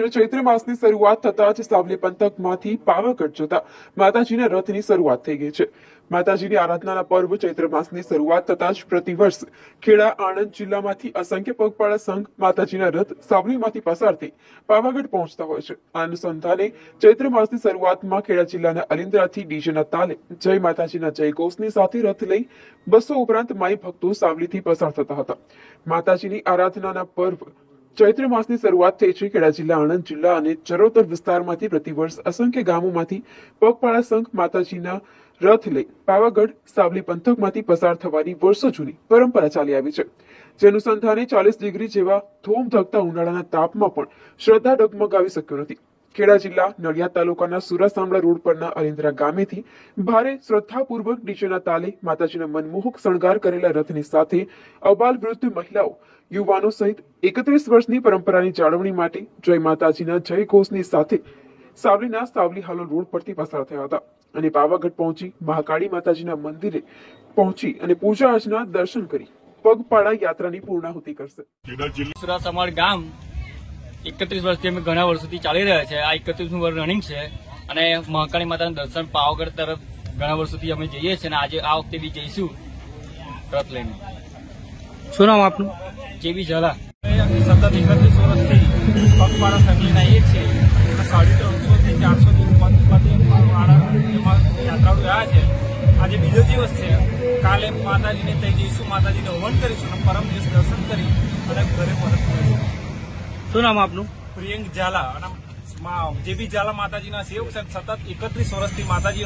ત્યારે ચૈત્ર માસની શરૂઆત થતા જ સાવલી પંથકમાંથી પાવાગઢ જતા માતાજીના રથની શરૂઆત થઈ ગઈ છે। માતાજીની આરાધનાના પર્વ ચૈત્ર માસની શરૂઆત થતા જ પ્રતિવર્ષ ખેડા આણંદ જિલ્લામાંથી અસંખ્ય પગપાળા સંઘ માતાજીના રથ સાવલીમાંથી પસાર થઈ પાવાગઢ પહોંચતા હોય છે। આ અનુસંધાને ચૈત્ર માસની શરૂઆતમાં ખેડા જિલ્લાના અલિન્દ્રાથી ડીજેના તાલે જય માતાજીના જયઘોષની સાથે રથ લઈ 200 ઉપરાંત માઈ ભક્તો સાવલીથી પસાર થતા હતા। માતાજીની આરાધનાના પર્વ ચૈત્ર માસની શરૂઆત થઈ છે। ખેડા જિલ્લા આણંદ જિલ્લા અને ચરોતર વિસ્તારમાંથી પ્રતિવર્ષ અસંખ્ય ગામોમાંથી પગપાળા સંઘ માતાજીના રથ લઈ પાવાગઢ સાવલી પંથકમાંથી પસાર થવાની વર્ષો જૂની પરંપરા ચાલી આવી છે। જે અનુસંધાને 40 ડિગ્રી જેવા ધોમધકતા ઉનાળાના તાપમાં પણ શ્રદ્ધા ડગમગાવી શક્યો નથી। ખેડા જિલ્લા નડિયાદ તાલુકાના સુરાસામડા રોડ પરના અલિન્દ્રા ગામેથી ભારે શ્રદ્ધાપૂર્વક ડીજેના તાલે માતાજીના મનમોહક શણગાર કરેલા રથની સાથે અબાલ વૃદ્ધ મહિલાઓ યુવાનો સહિત 31 વર્ષની પરંપરાની જાળવણી માટે જય માતાજીના જય ઘોષની સાથે સાવલીના સાવલી હાલોલ રોડ પરથી પસાર થયા હતા અને પાવાગઢ પહોંચી મહાકાળી માતાજીના મંદિરે પહોંચી અને પૂજા અર્ચના દર્શન કરી પગપાળા યાત્રાની પૂર્ણાહુતિ કરશે। સુરાસામડ ગામ 31 વર્ષથી અમે ઘણા વર્ષોથી ચાલી રહ્યા છે। આ 31મી વર્ષ રનિંગ છે અને મહાકાળી માતાના દર્શન પાવાગઢ તરફ ઘણા વર્ષોથી અમે જઈએ છીએ અને આજે આ વખતે બી જઈશું રથ લઈને। શું નામ આપનું? જેવી ઝાલા। સતત 31 વર્ષથી પગપાળા સંઘ લઈને આવીએ છીએ। 350 થી 400 એમાં યાત્રાળુ રહ્યા છે। આજે બીજો દિવસ છે। કાલે માતાજીને થઈ જઈશું, માતાજીને હવન કરીશું અને પરમ દિવસ દર્શન કરી અને ઘરે પરત ફરીશું। શું નામ આપનું? પ્રિયંક ઝાલા અને જેબી ઝાલા માતાજીના સેવક છે। સતત 31 વર્ષથી માતાજી